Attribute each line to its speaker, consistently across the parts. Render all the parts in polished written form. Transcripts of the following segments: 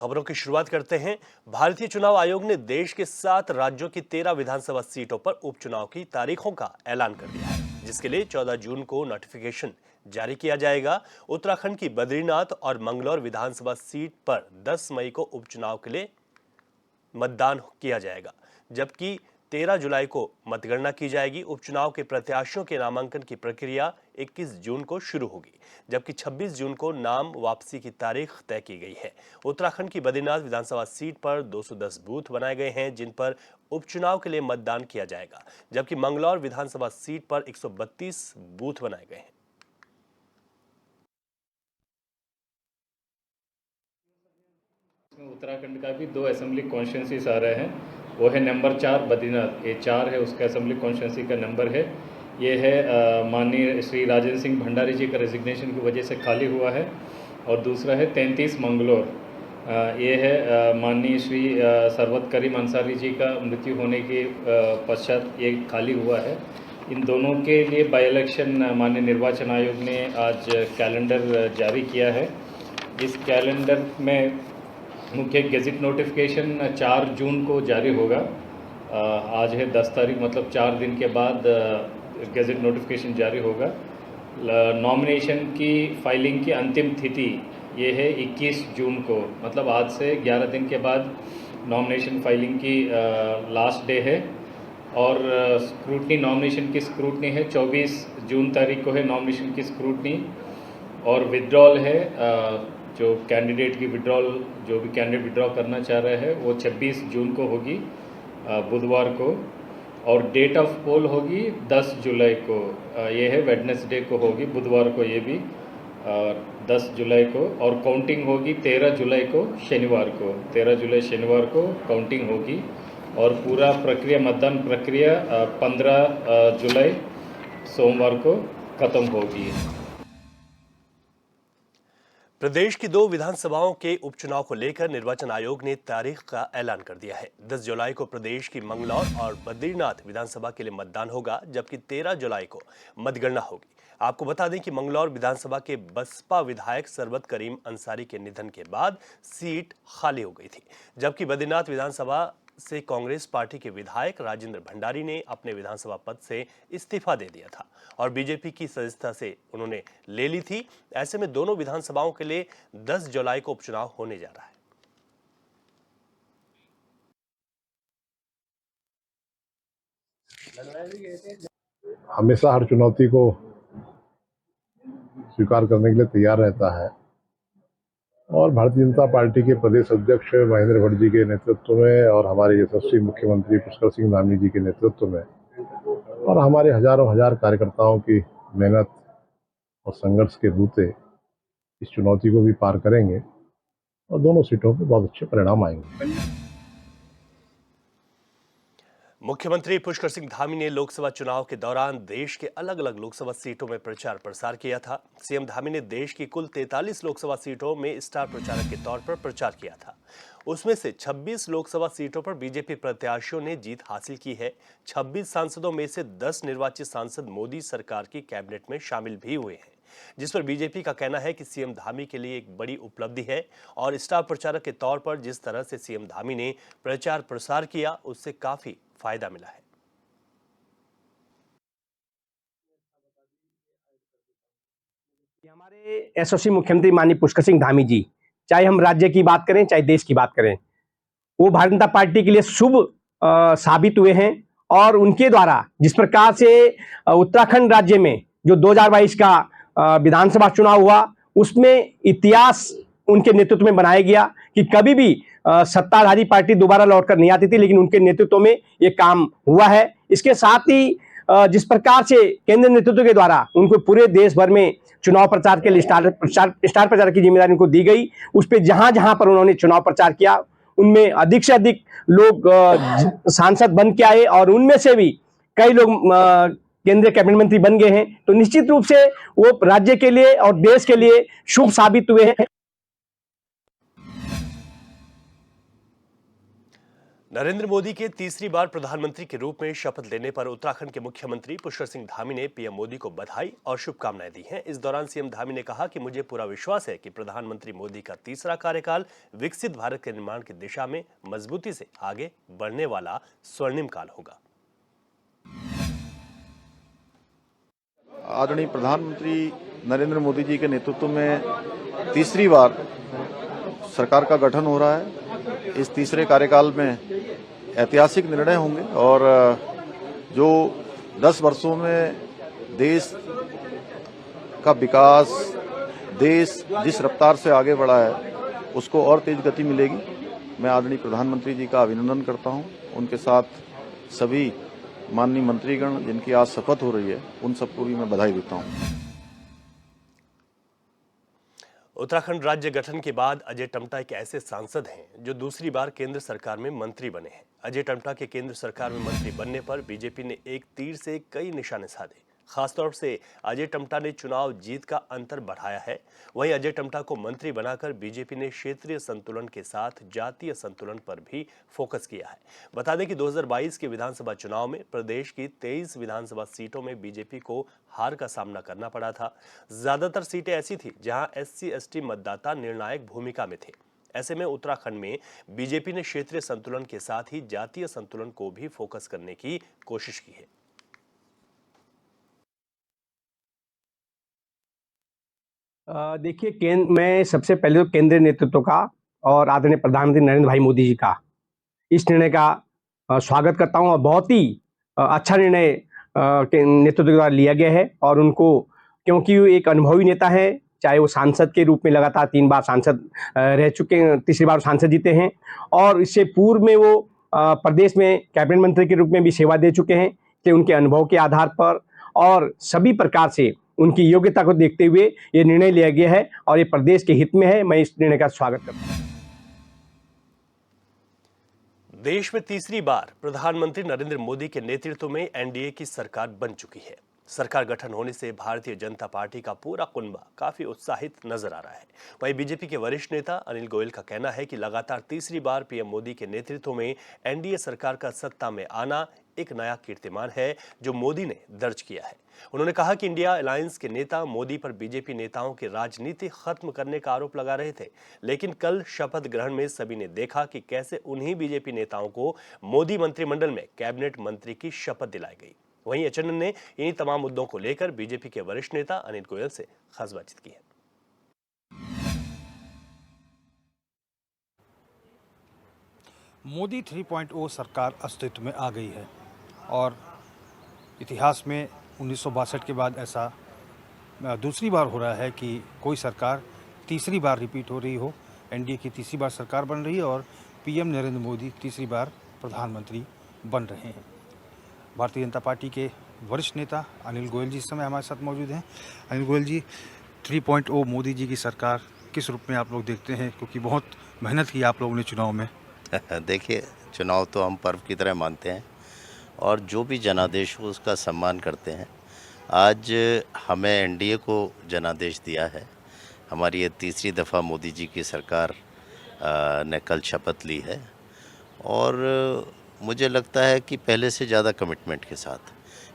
Speaker 1: खबरों की शुरुआत करते हैं। भारतीय चुनाव आयोग ने देश के 7 राज्यों की 13 विधानसभा सीटों पर उपचुनाव की तारीखों का ऐलान कर दिया है, जिसके लिए 14 जून को नोटिफिकेशन जारी किया जाएगा। उत्तराखंड की बद्रीनाथ और मंगलौर विधानसभा सीट पर 10 मई को उपचुनाव के लिए मतदान किया जाएगा, जबकि 13 जुलाई को मतगणना की जाएगी। उपचुनाव के प्रत्याशियों के नामांकन की प्रक्रिया 21 जून को शुरू होगी, जबकि 26 जून को नाम वापसी की तारीख तय की गई है। उत्तराखंड की बद्रीनाथ विधानसभा सीट पर 210 बूथ बनाए गए हैं, जिन पर उपचुनाव के लिए मतदान किया जाएगा, जबकि मंगलौर विधानसभा सीट पर 132 बूथ बनाए गए हैं।
Speaker 2: उत्तराखंड का भी 2 असेंबली कॉन्स्टिट्यूंसीज आ रहे हैं। वो है नंबर 4 बद्रीनाथ, ये 4 है, उसका असेंबली कॉन्स्टिट्यूंसी का नंबर है। ये है माननीय श्री राजेंद्र सिंह भंडारी जी का रेजिग्नेशन की वजह से खाली हुआ है। और दूसरा है 33 मंगलौर, ये है माननीय श्री सरवत करीम अंसारी जी का मृत्यु होने के पश्चात ये खाली हुआ है। इन दोनों के लिए बाई इलेक्शन माननीय निर्वाचन आयोग ने आज कैलेंडर जारी किया है। इस कैलेंडर में मुख्य गेजिट नोटिफिकेशन 4 जून को जारी होगा। आज है 10 तारीख, मतलब 4 दिन के बाद गेजिट नोटिफिकेशन जारी होगा। नॉमिनेशन की फाइलिंग की अंतिम तिथि ये है 21 जून को, मतलब आज से 11 दिन के बाद नॉमिनेशन फाइलिंग की लास्ट डे है। और स्क्रूटनी, नॉमिनेशन की स्क्रूटनी है 24 जून तारीख को है नॉमिनेशन की स्क्रूटनी। और विड्रॉल है, जो कैंडिडेट की विड्रॉल, जो भी कैंडिडेट विड्रॉ करना चाह रहे हैं वो 26 जून को होगी, बुधवार को। और डेट ऑफ पोल होगी 10 जुलाई को, ये है वेडनेसडे को होगी, बुधवार को ये भी 10 जुलाई को। और काउंटिंग होगी 13 जुलाई को, शनिवार को। 13 जुलाई शनिवार को काउंटिंग होगी और पूरा प्रक्रिया, मतदान प्रक्रिया 15 जुलाई सोमवार को ख़त्म होगी।
Speaker 1: प्रदेश की 2 विधानसभाओं के उपचुनाव को लेकर निर्वाचन आयोग ने तारीख का ऐलान कर दिया है। 10 जुलाई को प्रदेश की मंगलौर और बद्रीनाथ विधानसभा के लिए मतदान होगा, जबकि 13 जुलाई को मतगणना होगी। आपको बता दें कि मंगलौर विधानसभा के बसपा विधायक सरवत करीम अंसारी के निधन के बाद सीट खाली हो गई थी, जबकि बद्रीनाथ विधानसभा से कांग्रेस पार्टी के विधायक राजेंद्र भंडारी ने अपने विधानसभा पद से इस्तीफा दे दिया था और बीजेपी की सदस्यता से उन्होंने ले ली थी। ऐसे में दोनों विधानसभाओं के लिए 10 जुलाई को उपचुनाव होने जा रहा है।
Speaker 3: हमेशा हर चुनौती को स्वीकार करने के लिए तैयार रहता है और भारतीय जनता पार्टी के प्रदेश अध्यक्ष महेंद्र भट्ट जी के नेतृत्व में और हमारे यशस्वी मुख्यमंत्री पुष्कर सिंह धामी जी के नेतृत्व में और हमारे हजारों हजार कार्यकर्ताओं की मेहनत और संघर्ष के बूते इस चुनौती को भी पार करेंगे और दोनों सीटों पर बहुत अच्छे परिणाम आएंगे।
Speaker 1: मुख्यमंत्री पुष्कर सिंह धामी ने लोकसभा चुनाव के दौरान देश के अलग अलग लोकसभा सीटों में प्रचार प्रसार किया था। सीएम धामी ने देश की कुल 43 लोकसभा सीटों में स्टार प्रचारक के तौर पर प्रचार किया था। उसमें से 26 लोकसभा सीटों पर बीजेपी प्रत्याशियों ने जीत हासिल की है। 26 सांसदों में से 10 निर्वाचित सांसद मोदी सरकार की कैबिनेट में शामिल भी हुए हैं, जिस पर बीजेपी का कहना है कि सीएम धामी के लिए एक बड़ी उपलब्धि है और स्टार प्रचारक के तौर पर जिस तरह से सीएम धामी ने प्रचार प्रसार किया, उससे काफी फायदा मिला है।
Speaker 4: हमारे यशस्वी मुख्यमंत्री माननीय पुष्कर सिंह धामी जी, चाहे हम राज्य की बात करें चाहे देश की बात करें, वो भारतीय जनता पार्टी के लिए शुभ साबित हुए हैं। और उनके द्वारा जिस प्रकार से उत्तराखंड राज्य में जो 2022 का विधानसभा चुनाव हुआ, उसमें इतिहास उनके नेतृत्व में बनाया गया कि कभी भी सत्ताधारी पार्टी दोबारा लौटकर नहीं आती थी, लेकिन उनके नेतृत्व में ये काम हुआ है। इसके साथ ही जिस प्रकार से केंद्र नेतृत्व के द्वारा उनको पूरे देश भर में चुनाव प्रचार के लिए स्टार प्रचार की जिम्मेदारी उनको दी गई, उस पर जहां जहां पर उन्होंने चुनाव प्रचार किया, उनमें अधिक से अधिक लोग सांसद बन के आए और उनमें से भी कई लोग केंद्रीय कैबिनेट मंत्री बन गए हैं। तो निश्चित रूप से वो राज्य के लिए और देश के लिए शुभ साबित हुए हैं।
Speaker 1: नरेंद्र मोदी के तीसरी बार प्रधानमंत्री के रूप में शपथ लेने पर उत्तराखंड के मुख्यमंत्री पुष्कर सिंह धामी ने पीएम मोदी को बधाई और शुभकामनाएं दी हैं। इस दौरान सीएम धामी ने कहा कि मुझे पूरा विश्वास है कि प्रधानमंत्री मोदी का तीसरा कार्यकाल विकसित भारत के निर्माण की दिशा में मजबूती से आगे बढ़ने वाला स्वर्णिम काल होगा।
Speaker 5: आदरणीय प्रधानमंत्री नरेंद्र मोदी जी के नेतृत्व में तीसरी बार सरकार का गठन हो रहा है। इस तीसरे कार्यकाल में ऐतिहासिक निर्णय होंगे और जो 10 वर्षों में देश का विकास, देश जिस रफ्तार से आगे बढ़ा है उसको और तेज गति मिलेगी। मैं आदरणीय प्रधानमंत्री जी का अभिनंदन करता हूं। उनके साथ सभी माननीय मंत्रीगण जिनकी आज शपथ हो रही है उन सबको भी मैं बधाई देता हूं।
Speaker 1: उत्तराखंड राज्य गठन के बाद अजय टम्टा एक ऐसे सांसद हैं जो दूसरी बार केंद्र सरकार में मंत्री बने हैं। अजय टम्टा के केंद्र सरकार में मंत्री बनने पर बीजेपी ने एक तीर से कई निशाने साधे। खासतौर से अजय टम्टा ने चुनाव जीत का अंतर बढ़ाया है। वहीं अजय टम्टा को मंत्री बनाकर बीजेपी ने क्षेत्रीय संतुलन के साथ जातीय संतुलन पर भी फोकस किया है। बता दें कि 2022 के विधानसभा चुनाव में प्रदेश की 23 विधानसभा सीटों में बीजेपी को हार का सामना करना पड़ा था। ज्यादातर सीटें ऐसी थी जहां SC/ST मतदाता निर्णायक भूमिका में थे। ऐसे में उत्तराखंड में बीजेपी ने क्षेत्रीय संतुलन के साथ ही जातीय संतुलन को भी फोकस करने की कोशिश की है।
Speaker 4: देखिए, मैं सबसे पहले तो केंद्रीय नेतृत्व का और आदरणीय प्रधानमंत्री नरेंद्र भाई मोदी जी का इस निर्णय का स्वागत करता हूं और बहुत ही अच्छा निर्णय के नेतृत्व द्वारा लिया गया है। और उनको, क्योंकि वो एक अनुभवी नेता है, चाहे वो सांसद के रूप में लगातार 3 बार सांसद रह चुके हैं, तीसरी बार सांसद जीते हैं और इससे पूर्व में वो प्रदेश में कैबिनेट मंत्री के रूप में भी सेवा दे चुके हैं। कि उनके अनुभव के आधार पर और सभी प्रकार से उनकी योग्यता को देखते हुए ये निर्णय लिया गया है और ये प्रदेश के हित में है। मैं इस निर्णय का स्वागत करता हूं।
Speaker 1: देश में तीसरी बार प्रधानमंत्री नरेंद्र मोदी के नेतृत्व में एनडीए की सरकार बन चुकी है। सरकार गठन होने से भारतीय जनता पार्टी का पूरा कुनबा काफी उत्साहित नजर आ रहा है। वहीं बीजेपी के वरिष्ठ नेता अनिल गोयल का कहना है कि लगातार तीसरी बार पीएम मोदी के नेतृत्व में एनडीए सरकार का सत्ता में आना एक नया कीर्तिमान है जो मोदी ने दर्ज किया है। उन्होंने कहा कि इंडिया अलायंस के नेता मोदी पर बीजेपी नेताओं की राजनीति खत्म करने का आरोप लगा रहे थे, लेकिन कल शपथ ग्रहण में सभी ने देखा कि कैसे उन्हीं बीजेपी नेताओं को मोदी मंत्रिमंडल में कैबिनेट मंत्री की शपथ दिलाई गई। वहीं एचएनएन ने इन्हीं तमाम मुद्दों को लेकर बीजेपी के वरिष्ठ नेता अनिल गोयल से खास बातचीत की है।
Speaker 6: मोदी 3.0 सरकार अस्तित्व में आ गई है और इतिहास में 1962 के बाद ऐसा दूसरी बार हो रहा है कि कोई सरकार तीसरी बार रिपीट हो रही हो। एनडीए की तीसरी बार सरकार बन रही है और पीएम नरेंद्र मोदी तीसरी बार प्रधानमंत्री बन रहे हैं। भारतीय जनता पार्टी के वरिष्ठ नेता अनिल गोयल जी इस समय हमारे साथ मौजूद हैं। अनिल गोयल जी, 3.0 मोदी जी की सरकार किस रूप में आप लोग देखते हैं, क्योंकि बहुत मेहनत की आप लोगों ने चुनाव में?
Speaker 7: देखिए, चुनाव तो हम पर्व की तरह मानते हैं और जो भी जनादेश हो उसका सम्मान करते हैं। आज हमें एनडीए को जनादेश दिया है। हमारी ये तीसरी दफ़ा मोदी जी की सरकार ने कल शपथ ली है और मुझे लगता है कि पहले से ज़्यादा कमिटमेंट के साथ,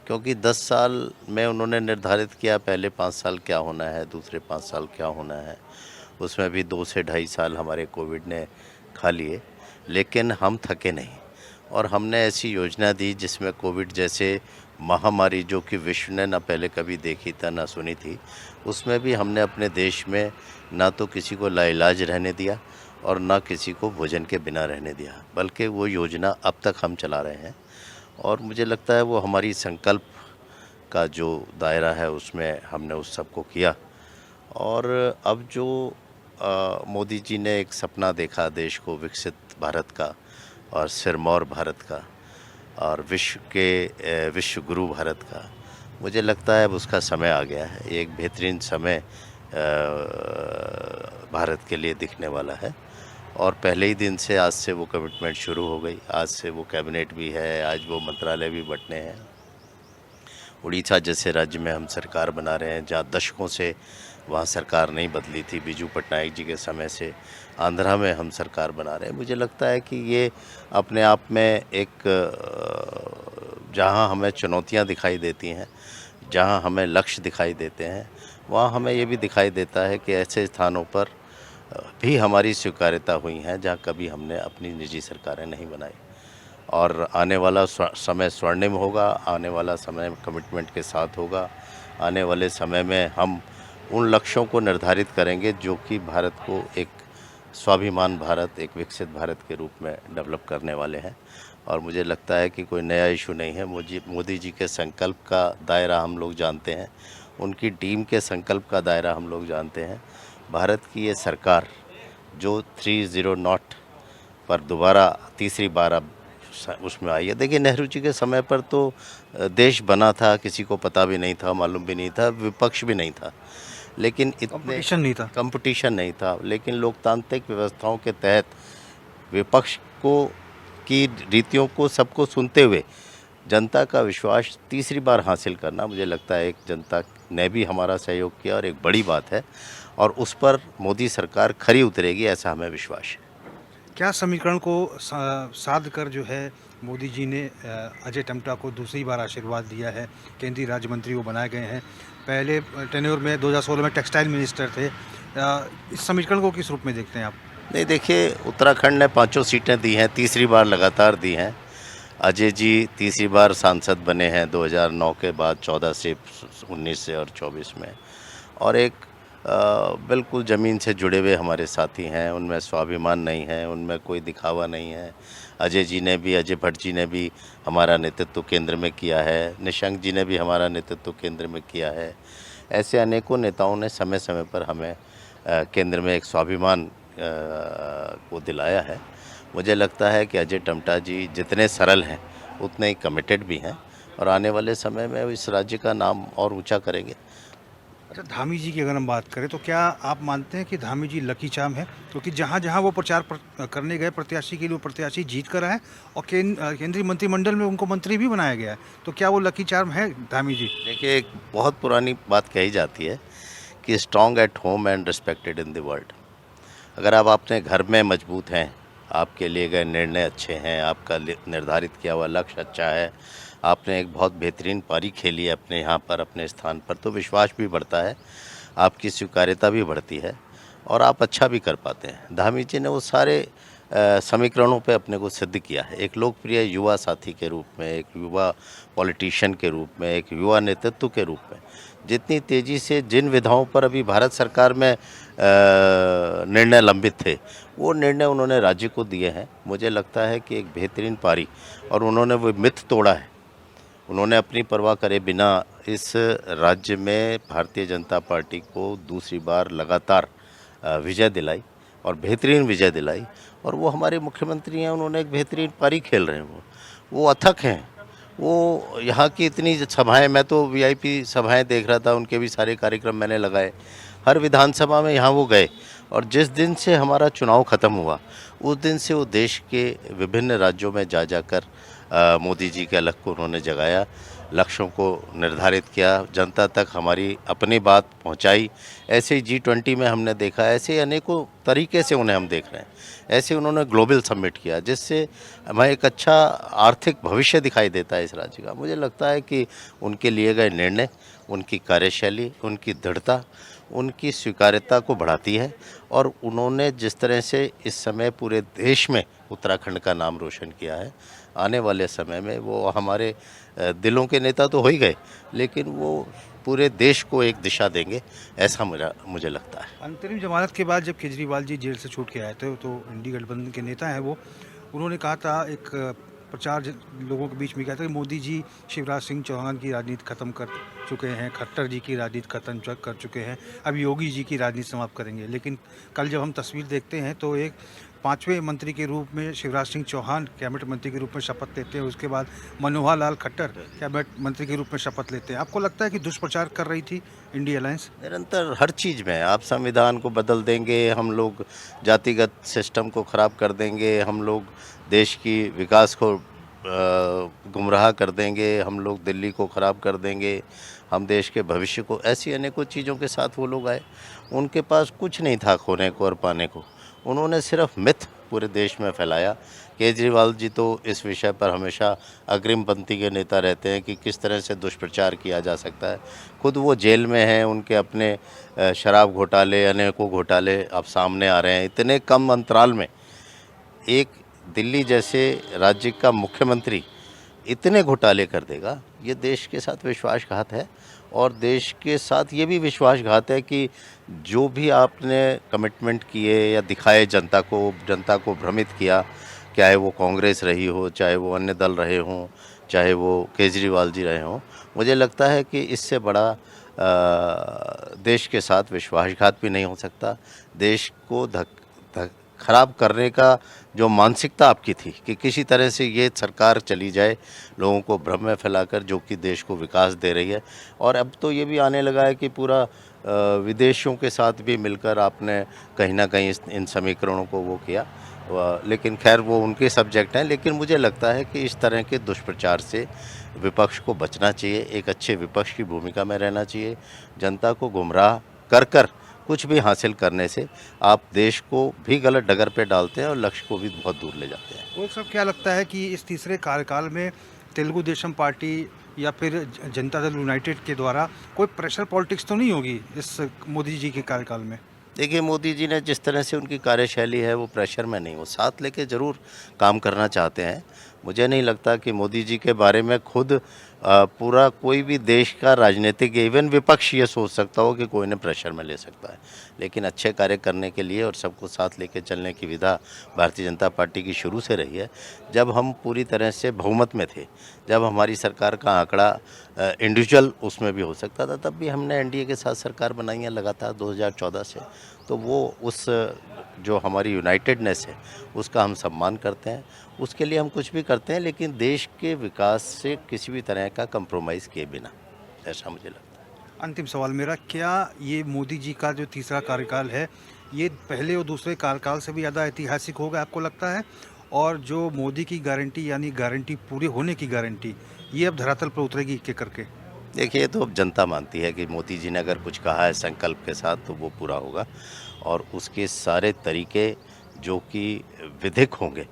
Speaker 7: क्योंकि 10 साल में उन्होंने निर्धारित किया पहले 5 साल क्या होना है, दूसरे 5 साल क्या होना है। उसमें भी 2 से ढाई साल हमारे कोविड ने खा लिए, लेकिन हम थके नहीं और हमने ऐसी योजना दी जिसमें कोविड जैसे महामारी, जो कि विश्व ने ना पहले कभी देखी था ना सुनी थी, उसमें भी हमने अपने देश में ना तो किसी को लाइलाज रहने दिया और ना किसी को भोजन के बिना रहने दिया, बल्कि वो योजना अब तक हम चला रहे हैं। और मुझे लगता है वो हमारी संकल्प का जो दायरा है उसमें हमने उस सब को किया। और अब जो मोदी जी ने एक सपना देखा देश को विकसित भारत का और सिरमौर भारत का और विश्व गुरु भारत का, मुझे लगता है अब उसका समय आ गया है। एक बेहतरीन समय भारत के लिए दिखने वाला है और पहले ही दिन से आज से वो कमिटमेंट शुरू हो गई। आज से वो कैबिनेट भी है, आज वो मंत्रालय भी बंटने हैं। उड़ीसा जैसे राज्य में हम सरकार बना रहे हैं जहाँ दशकों से वहाँ सरकार नहीं बदली थी। बीजू पटनायक जी के समय से आंध्रा में हम सरकार बना रहे हैं। मुझे लगता है कि ये अपने आप में एक जहाँ हमें चुनौतियाँ दिखाई देती हैं, जहाँ हमें लक्ष्य दिखाई देते हैं, वहाँ हमें ये भी दिखाई देता है कि ऐसे स्थानों पर भी हमारी स्वीकार्यता हुई हैं जहाँ कभी हमने अपनी निजी सरकारें नहीं बनाई। और आने वाला समय स्वर्णिम होगा, आने वाला समय कमिटमेंट के साथ होगा। आने वाले समय में हम उन लक्ष्यों को निर्धारित करेंगे जो कि भारत को एक स्वाभिमान भारत, एक विकसित भारत के रूप में डेवलप करने वाले हैं। और मुझे लगता है कि कोई नया इशू नहीं है। मोदी जी के संकल्प का दायरा हम लोग जानते हैं, उनकी टीम के संकल्प का दायरा हम लोग जानते हैं। भारत की ये सरकार जो 3-0 पर दोबारा तीसरी बार अब उसमें आई है। देखिए, नेहरू जी के समय पर तो देश बना था, किसी को पता भी नहीं था, मालूम भी नहीं था, विपक्ष भी नहीं था, लेकिन इतने कंपटीशन नहीं था। लेकिन लोकतांत्रिक व्यवस्थाओं के तहत विपक्ष की रीतियों को सबको सुनते हुए जनता का विश्वास तीसरी बार हासिल करना, मुझे लगता है एक जनता ने भी हमारा सहयोग किया और एक बड़ी बात है, और उस पर मोदी सरकार खरी उतरेगी, ऐसा हमें विश्वास है।
Speaker 6: क्या समीकरण को साध कर जो है मोदी जी ने अजय टम्टा को दूसरी बार आशीर्वाद दिया है, केंद्रीय राज्य मंत्री वो बनाए गए हैं। पहले टेन्योर में 2016 में टेक्सटाइल मिनिस्टर थे। इस समीकरण को किस रूप में देखते हैं आप?
Speaker 7: नहीं, देखिए, उत्तराखंड ने 5 सीटें दी हैं, तीसरी बार लगातार दी हैं। अजय जी तीसरी बार सांसद बने हैं 2009 के बाद, 14 से 19 से और 24 में, और एक बिल्कुल ज़मीन से जुड़े हुए हमारे साथी हैं। उनमें स्वाभिमान नहीं है, उनमें कोई दिखावा नहीं है। अजय भट्ट जी ने भी हमारा नेतृत्व केंद्र में किया है, निशंक जी ने भी हमारा नेतृत्व केंद्र में किया है। ऐसे अनेकों नेताओं ने समय समय पर हमें केंद्र में एक स्वाभिमान को दिलाया है। मुझे लगता है कि अजय टम्टा जी जितने सरल हैं उतने ही कमिटेड भी हैं, और आने वाले समय में इस राज्य का नाम और ऊंचा करेंगे।
Speaker 6: अच्छा, धामी जी की अगर हम बात करें तो क्या आप मानते हैं कि धामी जी लकी चार्म है? क्योंकि जहाँ जहाँ वो प्रचार करने गए प्रत्याशी के लिए, वो प्रत्याशी जीत कर आए और केंद्रीय मंत्रिमंडल में उनको मंत्री भी बनाया गया है। तो क्या वो लकी चार्म है धामी जी?
Speaker 7: देखिए, एक बहुत पुरानी बात कही जाती है कि strong at home and respected in the world. अगर आप अपने घर में मजबूत हैं, आपके लिए गए निर्णय अच्छे हैं, आपका निर्धारित किया हुआ लक्ष्य अच्छा है, आपने एक बहुत बेहतरीन पारी खेली है अपने यहाँ पर, अपने स्थान पर, तो विश्वास भी बढ़ता है, आपकी स्वीकार्यता भी बढ़ती है और आप अच्छा भी कर पाते हैं। धामी जी ने वो सारे समीकरणों पे अपने को सिद्ध किया है। एक लोकप्रिय युवा साथी के रूप में, एक युवा पॉलिटिशियन के रूप में, एक युवा नेतृत्व के रूप में, जितनी तेज़ी से जिन विधाओं पर अभी भारत सरकार में निर्णय लंबित थे, वो निर्णय उन्होंने राज्य को दिए हैं। मुझे लगता है कि एक बेहतरीन पारी, और उन्होंने वो मिथ तोड़ा है। उन्होंने अपनी परवाह करे बिना इस राज्य में भारतीय जनता पार्टी को दूसरी बार लगातार विजय दिलाई, और बेहतरीन विजय दिलाई। और वो हमारे मुख्यमंत्री हैं, उन्होंने एक बेहतरीन पारी खेल रहे हैं। वो अथक हैं। वो यहाँ की इतनी सभाएं, मैं तो वीआईपी सभाएं देख रहा था, उनके भी सारे कार्यक्रम मैंने लगाए। हर विधानसभा में यहाँ वो गए, और जिस दिन से हमारा चुनाव ख़त्म हुआ उस दिन से वो देश के विभिन्न राज्यों में जा जाकर मोदी जी के अलख को उन्होंने जगाया, लक्ष्यों को निर्धारित किया, जनता तक हमारी अपनी बात पहुंचाई। ऐसे ही G20 में हमने देखा, ऐसे ही अनेकों तरीके से उन्हें हम देख रहे हैं। ऐसे उन्होंने ग्लोबल समिट किया, जिससे हमें एक अच्छा आर्थिक भविष्य दिखाई देता है इस राज्य का। मुझे लगता है कि उनके लिए गए निर्णय, उनकी कार्यशैली, उनकी दृढ़ता, उनकी स्वीकार्यता को बढ़ाती है, और उन्होंने जिस तरह से इस समय पूरे देश में उत्तराखंड का नाम रोशन किया है, आने वाले समय में वो हमारे दिलों के नेता तो हो ही गए, लेकिन वो पूरे देश को एक दिशा देंगे, ऐसा मुझे लगता है।
Speaker 6: अंतरिम जमानत के बाद जब केजरीवाल जी जेल से छूट के आए थे, तो इंडी गठबंधन के नेता हैं वो, उन्होंने कहा था, एक प्रचार लोगों के बीच में किया था कि मोदी जी शिवराज सिंह चौहान की राजनीति खत्म कर चुके हैं, खट्टर जी की राजनीति खत्म कर चुके हैं, अब योगी जी की राजनीति समाप्त करेंगे। लेकिन कल जब हम तस्वीर देखते हैं तो एक 5वें मंत्री के रूप में शिवराज सिंह चौहान कैबिनेट मंत्री के रूप में शपथ लेते हैं, उसके बाद मनोहर लाल खट्टर कैबिनेट मंत्री के रूप में शपथ लेते हैं। आपको लगता है कि दुष्प्रचार कर रही थी इंडिया अलायंस?
Speaker 7: निरंतर हर चीज़ में आप संविधान को बदल देंगे, हम लोग जातिगत सिस्टम को ख़राब कर देंगे, हम लोग देश की विकास को गुमराह कर देंगे, हम लोग दिल्ली को ख़राब कर देंगे, हम देश के भविष्य को, ऐसी अनेकों चीज़ों के साथ वो लोग आए। उनके पास कुछ नहीं था खोने को और पाने को। उन्होंने सिर्फ मिथ पूरे देश में फैलाया। केजरीवाल जी तो इस विषय पर हमेशा अग्रिम पंक्ति के नेता रहते हैं कि किस तरह से दुष्प्रचार किया जा सकता है। खुद वो जेल में हैं, उनके अपने शराब घोटाले, अनेकों घोटाले अब सामने आ रहे हैं। इतने कम अंतराल में एक दिल्ली जैसे राज्य का मुख्यमंत्री इतने घोटाले कर देगा, ये देश के साथ विश्वासघात है। और देश के साथ ये भी विश्वासघात है कि जो भी आपने कमिटमेंट किए या दिखाए जनता को भ्रमित किया, चाहे वो कांग्रेस रही हो, चाहे वो अन्य दल रहे हों, चाहे वो केजरीवाल जी रहे हों, मुझे लगता है कि इससे बड़ा देश के साथ विश्वासघात भी नहीं हो सकता। देश को खराब करने का जो मानसिकता आपकी थी कि किसी तरह से ये सरकार चली जाए, लोगों को भ्रम में फैलाकर, जो कि देश को विकास दे रही है। और अब तो ये भी आने लगा है कि पूरा विदेशियों के साथ भी मिलकर आपने कहीं ना कहीं इन समीकरणों को वो किया। लेकिन खैर वो उनके सब्जेक्ट हैं। लेकिन मुझे लगता है कि इस तरह के दुष्प्रचार से विपक्ष को बचना चाहिए, एक अच्छे विपक्ष की भूमिका में रहना चाहिए। जनता को गुमराह कर कुछ भी हासिल करने से आप देश को भी गलत डगर पे डालते हैं और लक्ष्य को भी बहुत दूर ले जाते हैं।
Speaker 6: वो सब क्या लगता है कि इस तीसरे कार्यकाल में तेलुगु देशम पार्टी या फिर जनता दल यूनाइटेड के द्वारा कोई प्रेशर पॉलिटिक्स तो नहीं होगी इस मोदी जी के कार्यकाल में? देखिए,
Speaker 7: मोदी जी ने जिस तरह से उनकी कार्यशैली है वो प्रेशर में नहीं, वो साथ लेके ज़रूर काम करना चाहते हैं। मुझे नहीं लगता कि मोदी जी के बारे में खुद पूरा कोई भी देश का राजनीतिक इवन विपक्ष ये सोच सकता हो कि कोई ने प्रेशर में ले सकता है। लेकिन अच्छे कार्य करने के लिए और सबको साथ लेके चलने की विधा भारतीय जनता पार्टी की शुरू से रही है। जब हम पूरी तरह से बहुमत में थे, जब हमारी सरकार का आंकड़ा इंडिविजुअल उसमें भी हो सकता था, तब भी हमने एनडीए के साथ सरकार बनाई है लगातार 2014 से। तो वो उस जो हमारी यूनाइटेडनेस है उसका हम सम्मान करते हैं, उसके लिए हम कुछ भी करते हैं, लेकिन देश के विकास से किसी भी तरह का कंप्रोमाइज़ किए बिना, ऐसा मुझे लगता है।
Speaker 6: अंतिम सवाल मेरा, क्या ये मोदी जी का जो तीसरा कार्यकाल है ये पहले और दूसरे कार्यकाल से भी ज़्यादा ऐतिहासिक होगा आपको लगता है? और जो मोदी की गारंटी यानी गारंटी पूरी होने की गारंटी, ये अब धरातल पर उतरेगी के करके?
Speaker 7: देखिए, तो अब जनता मानती है कि मोदी जी ने अगर कुछ कहा है संकल्प के साथ तो वो पूरा होगा, और उसके सारे तरीके जो कि विधिक होंगे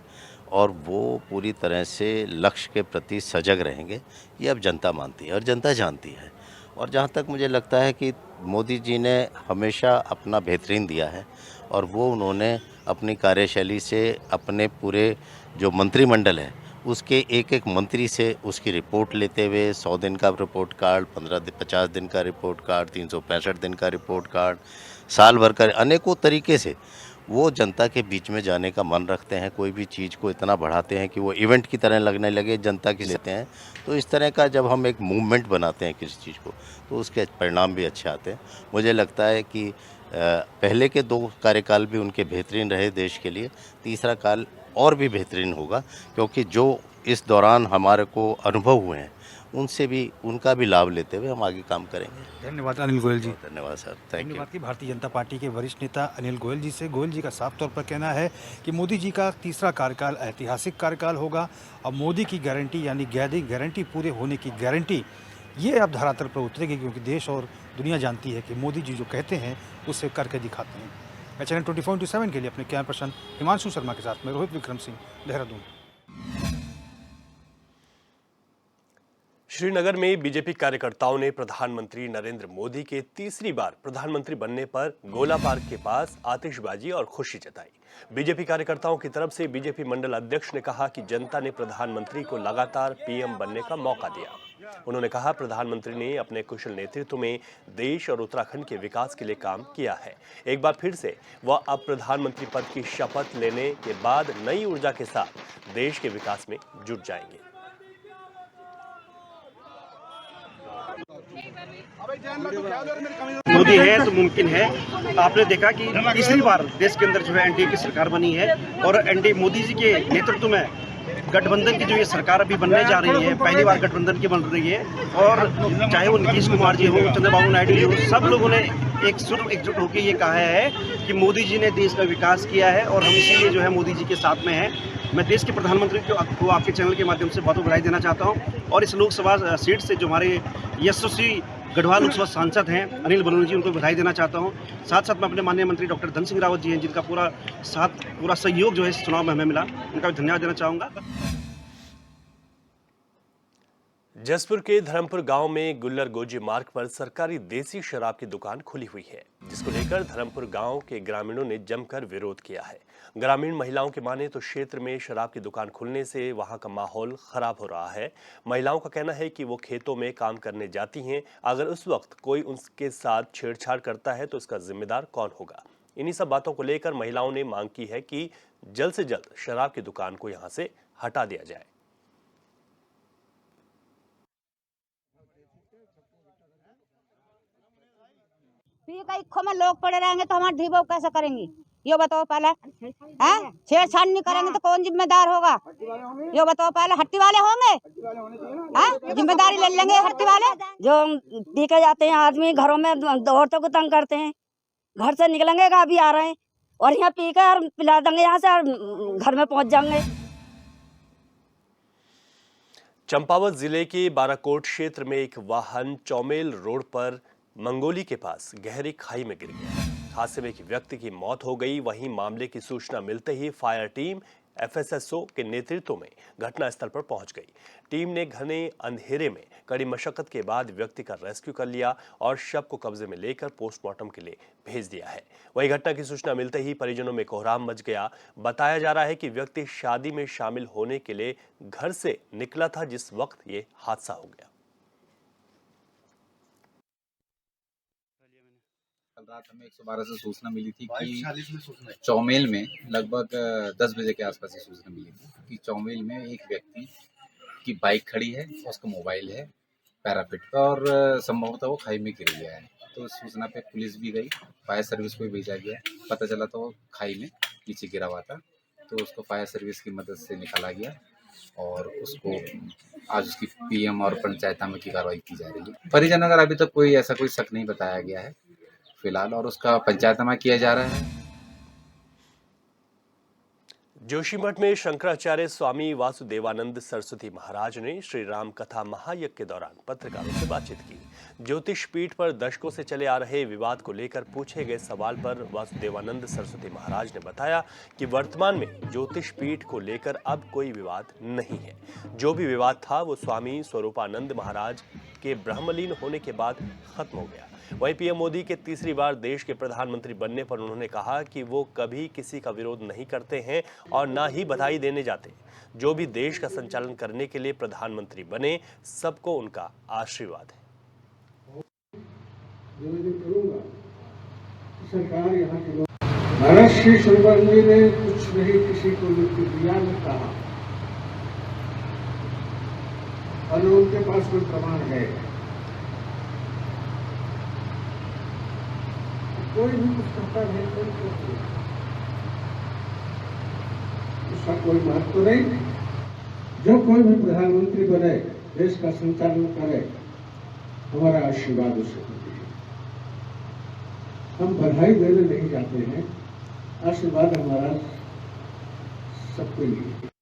Speaker 7: और वो पूरी तरह से लक्ष्य के प्रति सजग रहेंगे, ये अब जनता मानती है और जनता जानती है। और जहाँ तक मुझे लगता है कि मोदी जी ने हमेशा अपना बेहतरीन दिया है, और वो उन्होंने अपनी कार्यशैली से अपने पूरे जो मंत्रिमंडल है उसके एक एक मंत्री से उसकी रिपोर्ट लेते हुए 100 दिन का रिपोर्ट कार्ड, 50 दिन का रिपोर्ट कार्ड, 365 दिन का रिपोर्ट कार्ड, साल भर का, अनेकों तरीके से वो जनता के बीच में जाने का मन रखते हैं। कोई भी चीज़ को इतना बढ़ाते हैं कि वो इवेंट की तरह लगने लगे, जनता की लेते हैं। तो इस तरह का जब हम एक मूवमेंट बनाते हैं किसी चीज़ को, तो उसके परिणाम भी अच्छे आते हैं। मुझे लगता है कि पहले के 2 कार्यकाल भी उनके बेहतरीन रहे देश के लिए, तीसरा काल और भी बेहतरीन होगा, क्योंकि जो इस दौरान हमारे को अनुभव हुए हैं उनसे भी, उनका भी लाभ लेते हुए हम आगे काम करेंगे।
Speaker 6: धन्यवाद अनिल गोयल जी।
Speaker 7: धन्यवाद सर, थैंक यू।
Speaker 6: धन्यवाद की भारतीय जनता पार्टी के वरिष्ठ नेता अनिल गोयल जी से। गोयल जी का साफ तौर पर कहना है कि मोदी जी का तीसरा कार्यकाल ऐतिहासिक कार्यकाल होगा, और मोदी की गारंटी यानी गारंटी पूरे होने की गारंटी ये अब धरातल पर उतरेगी, क्योंकि देश और दुनिया जानती है कि मोदी जी जो कहते हैं उसे करके दिखाते हैं। मैं चैनल 24/7 के लिए अपने कैमरा पर्सन हिमांशु शर्मा के साथ में रोहित विक्रम सिंह, देहरादून।
Speaker 1: श्रीनगर में बीजेपी कार्यकर्ताओं ने प्रधानमंत्री नरेंद्र मोदी के तीसरी बार प्रधानमंत्री बनने पर गोला पार्क के पास आतिशबाजी और खुशी जताई। बीजेपी कार्यकर्ताओं की तरफ से बीजेपी मंडल अध्यक्ष ने कहा कि जनता ने प्रधानमंत्री को लगातार पीएम बनने का मौका दिया। उन्होंने कहा, प्रधानमंत्री ने अपने कुशल नेतृत्व में देश और उत्तराखंड के विकास के लिए काम किया है। एक बार फिर से वह अब प्रधानमंत्री पद की शपथ लेने के बाद नई ऊर्जा के साथ देश के विकास में जुट जाएंगे।
Speaker 8: मोदी है तो मुमकिन है। आपने देखा कि तीसरी बार देश के अंदर जो है एनडीए की सरकार बनी है, और एनडीए मोदी जी के नेतृत्व में गठबंधन की जो ये सरकार अभी बनने जा रही है, पहली बार गठबंधन की बन रही है। और चाहे वो नीतीश कुमार जी हो, चंद्रबाबू नायडू जी हो, सब लोगों ने एक सुर एकजुट होकर ये कहा है कि मोदी जी ने देश का विकास किया है और हम इसीलिए जो है मोदी जी के साथ में हैं। मैं देश के प्रधानमंत्री को आपके चैनल के माध्यम से बहुत बधाई देना चाहता हूँ और इस लोकसभा सीट से जो हमारे यशस्वी गढ़वाल लोकसभा सांसद हैं अनिल बलूनी जी, उनको बधाई देना चाहता हूँ। साथ साथ मैं अपने माननीय मंत्री डॉक्टर धन सिंह रावत जी हैं, जिनका पूरा सहयोग जो है इस चुनाव में हमें मिला, उनका भी धन्यवाद देना चाहूँगा।
Speaker 1: जसपुर के धर्मपुर गांव में गुल्लर गोजी मार्ग पर सरकारी देसी शराब की दुकान खुली हुई है, जिसको लेकर धर्मपुर गांव के ग्रामीणों ने जमकर विरोध किया है। ग्रामीण महिलाओं की माने तो क्षेत्र में शराब की दुकान खुलने से वहां का माहौल खराब हो रहा है। महिलाओं का कहना है कि वो खेतों में काम करने जाती हैं, अगर उस वक्त कोई उनके साथ छेड़छाड़ करता है तो इसका जिम्मेदार कौन होगा। इन्हीं सब बातों को लेकर महिलाओं ने मांग की है कि जल्द से जल्द शराब की दुकान को यहां से हटा दिया जाए।
Speaker 9: खो में लोग पड़े रहेंगे तो हमारे ढीबो कैसे करेंगी, ये बताओ पहले। हैं, छेड़छाड़ नहीं करेंगे तो कौन जिम्मेदार होगा, ये बताओ पहले। हट्टी वाले होंगे, हैं, जिम्मेदारी ले लेंगे हट्टी वाले। जो दिखे जाते हैं आदमी घरों में औरतों को तंग करते हैं, घर से निकलेंगे का अभी आ रहे हैं और यहाँ पी कर पिला देंगे यहाँ से और घर में पहुंच जाएंगे।
Speaker 1: चंपावत जिले के बाराकोट क्षेत्र में एक वाहन चौमेल रोड पर मंगोली के पास गहरी खाई में गिर गया। हादसे में एक व्यक्ति की मौत हो गई। वहीं मामले की सूचना मिलते ही फायर टीम एफएसएसओ के नेतृत्व में घटनास्थल पर पहुंच गई। टीम ने घने अंधेरे में कड़ी मशक्कत के बाद व्यक्ति का रेस्क्यू कर लिया और शव को कब्जे में लेकर पोस्टमार्टम के लिए भेज दिया है। वहीं घटना की सूचना मिलते ही परिजनों में कोहराम मच गया। बताया जा रहा है कि व्यक्ति शादी में शामिल होने के लिए घर से निकला था जिस वक्त ये हादसा हो गया।
Speaker 10: कल रात हमें 112 से सूचना मिली थी कि चौमेल में लगभग 10 बजे के आसपास ये सूचना मिली थी कि चौमेल में एक व्यक्ति की बाइक खड़ी है, उसका मोबाइल है पैरापेट पर और संभवतः वो खाई में गिर गया है। तो सूचना पे पुलिस भी गई, फायर सर्विस को भी भेजा गया। पता चला तो वो खाई में नीचे गिरा हुआ था, तो उसको फायर सर्विस की मदद से निकाला गया और उसको आज उसकी पीएम और पंचायत में की कार्रवाई की जा रही है। परिजनों का अभी तक कोई ऐसा कोई शक नहीं बताया गया है फिलहाल, और उसका पंचायतनामा किया जा रहा है।
Speaker 1: जोशीमठ में शंकराचार्य स्वामी वासुदेवानंद सरस्वती महाराज ने श्री राम कथा महायज्ञ के दौरान पत्रकारों से बातचीत की। ज्योतिष पीठ पर दशकों से चले आ रहे विवाद को लेकर पूछे गए सवाल पर वासुदेवानंद सरस्वती महाराज ने बताया कि वर्तमान में ज्योतिष पीठ को लेकर अब कोई विवाद नहीं है। जो भी विवाद था वो स्वामी स्वरूपानंद महाराज के ब्रह्मलीन होने के बाद खत्म हो गया। वहीं पीएम मोदी के तीसरी बार देश के प्रधानमंत्री बनने पर उन्होंने कहा कि वो कभी किसी का विरोध नहीं करते हैं और ना ही बधाई देने जाते। जो भी देश का संचालन करने के लिए प्रधानमंत्री बने, सबको उनका आशीर्वाद है।
Speaker 11: सरकार यहाँ के लोग महाराज श्री स्वरूपानंद जी ने कुछ नहीं किसी को दिया न कहा और उनके पास कोई प्रमाण है। कोई भी कुछ करता है, उसका कोई महत्व नहीं। जो कोई भी प्रधानमंत्री बने, देश का संचालन करे, हमारा आशीर्वाद उसे होती है। हम बधाई देने नहीं जाते हैं, आशीर्वाद हमारा सबके लिए।